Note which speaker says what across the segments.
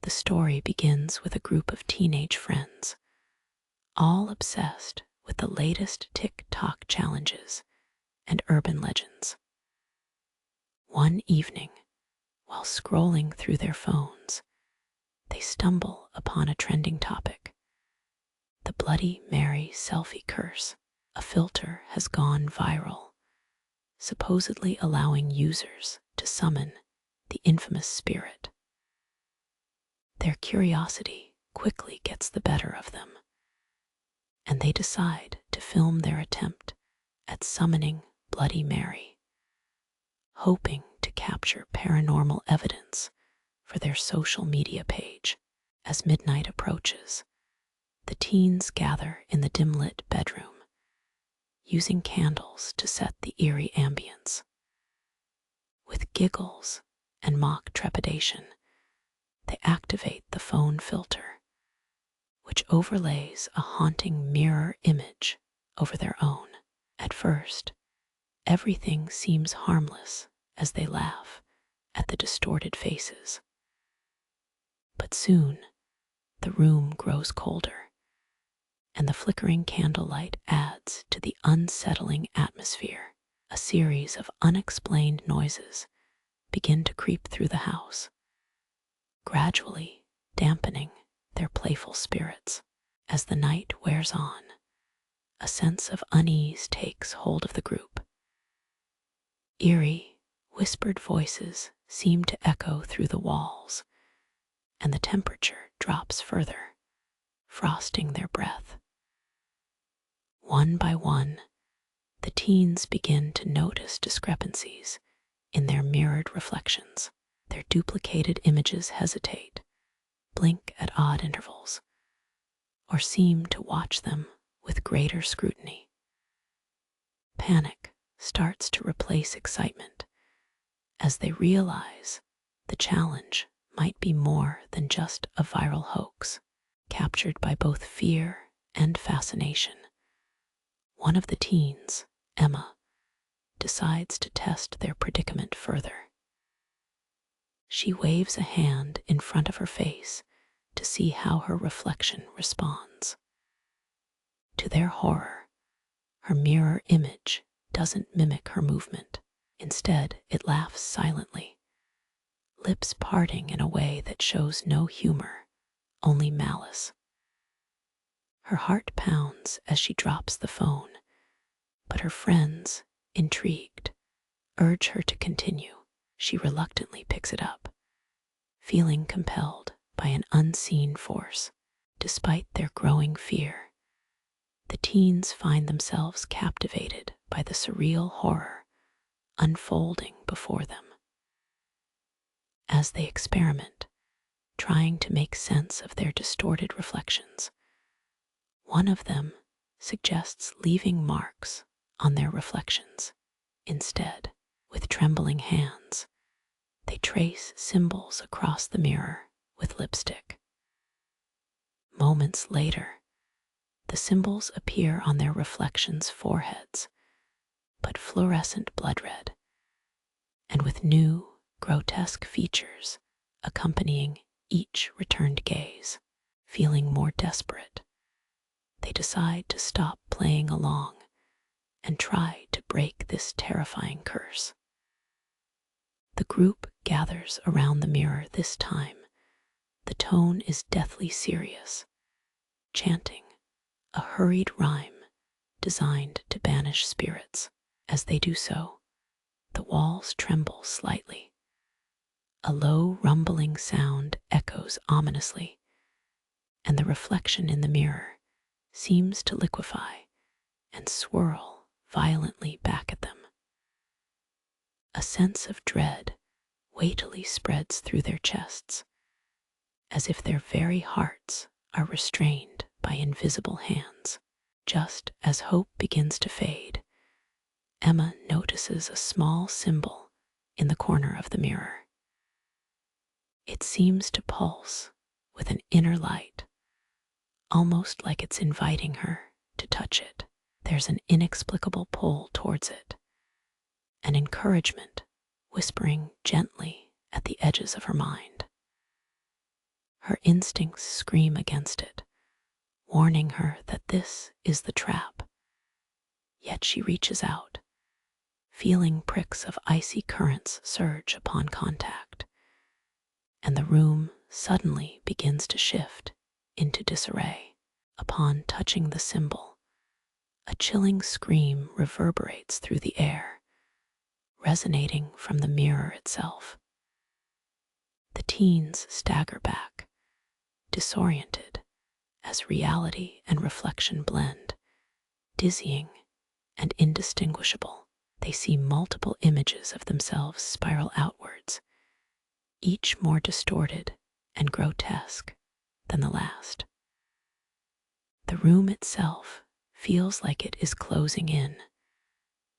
Speaker 1: The story begins with a group of teenage friends, all obsessed with the latest TikTok challenges and urban legends. One evening, while scrolling through their phones, they stumble upon a trending topic: the Bloody Mary selfie curse. A filter has gone viral, supposedly allowing users to summon the infamous spirit. Their curiosity quickly gets the better of them, and they decide to film their attempt at summoning Bloody Mary, hoping to capture paranormal evidence for their social media page. As midnight approaches, the teens gather in the dim-lit bedroom, using candles to set the eerie ambience. With giggles and mock trepidation, they activate the phone filter, which overlays a haunting mirror image over their own. At first, everything seems harmless as they laugh at the distorted faces. But soon, the room grows colder, and the flickering candlelight adds to the unsettling atmosphere. A series of unexplained noises begin to creep through the house, gradually dampening their playful spirits. As the night wears on, a sense of unease takes hold of the group. Eerie, whispered voices seem to echo through the walls, and the temperature drops further, frosting their breath. One by one, the teens begin to notice discrepancies in their mirrored reflections. Their duplicated images hesitate, blink at odd intervals, or seem to watch them with greater scrutiny. Panic starts to replace excitement as they realize the challenge might be more than just a viral hoax. Captured by both fear and fascination, one of the teens, Emma, decides to test their predicament further. She waves a hand in front of her face to see how her reflection responds. To their horror, her mirror image doesn't mimic her movement. Instead, it laughs silently, lips parting in a way that shows no humor, only malice. Her heart pounds as she drops the phone, but her friends, intrigued, urge her to continue. She reluctantly picks it up, feeling compelled by an unseen force. Despite their growing fear, the teens find themselves captivated by the surreal horror unfolding before them. As they experiment, trying to make sense of their distorted reflections, one of them suggests leaving marks on their reflections. Instead, with trembling hands, they trace symbols across the mirror with lipstick. Moments later, the symbols appear on their reflections' foreheads, but fluorescent blood red, and with new, grotesque features accompanying each returned gaze. Feeling more desperate, they decide to stop playing along and try to break this terrifying curse. The group gathers around the mirror this time. The tone is deathly serious, chanting a hurried rhyme designed to banish spirits. As they do so, the walls tremble slightly. A low rumbling sound echoes ominously, and the reflection in the mirror seems to liquefy and swirl violently back at them. A sense of dread weightily spreads through their chests, as if their very hearts are restrained by invisible hands. Just as hope begins to fade, Emma notices a small symbol in the corner of the mirror. It seems to pulse with an inner light, almost like it's inviting her to touch it. There's an inexplicable pull towards it, an encouragement whispering gently at the edges of her mind. Her instincts scream against it, warning her that this is the trap. Yet she reaches out, feeling pricks of icy currents surge upon contact, and the room suddenly begins to shift into disarray. Upon touching the symbol, a chilling scream reverberates through the air, resonating from the mirror itself. The teens stagger back, disoriented, as reality and reflection blend, dizzying and indistinguishable. They see multiple images of themselves spiral outwards, each more distorted and grotesque than the last. The room itself feels like it is closing in,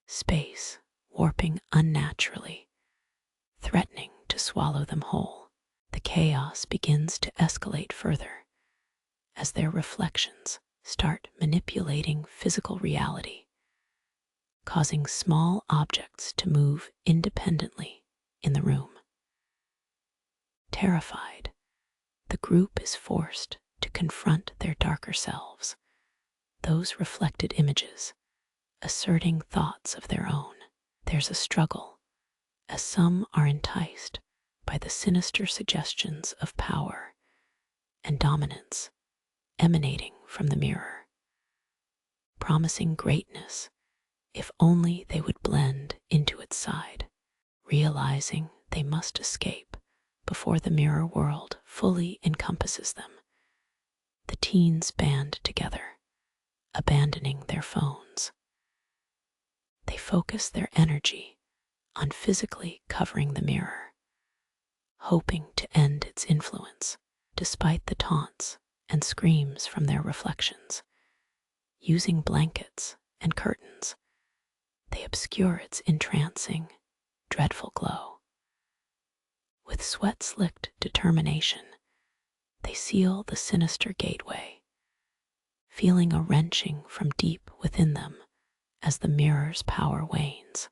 Speaker 1: space warping unnaturally, threatening to swallow them whole. The chaos begins to escalate further as their reflections start manipulating physical reality, causing small objects to move independently in the room. Terrified, the group is forced to confront their darker selves, those reflected images, asserting thoughts of their own. There's a struggle, as some are enticed by the sinister suggestions of power and dominance emanating from the mirror, promising greatness if only they would blend into its side, realizing they must escape before the mirror world fully encompasses them. The teens band together, abandoning their phones. They focus their energy on physically covering the mirror, hoping to end its influence despite the taunts and screams from their reflections. Using blankets and curtains, they obscure its entrancing, dreadful glow. With sweat-slicked determination, they seal the sinister gateway, feeling a wrenching from deep within them as the mirror's power wanes.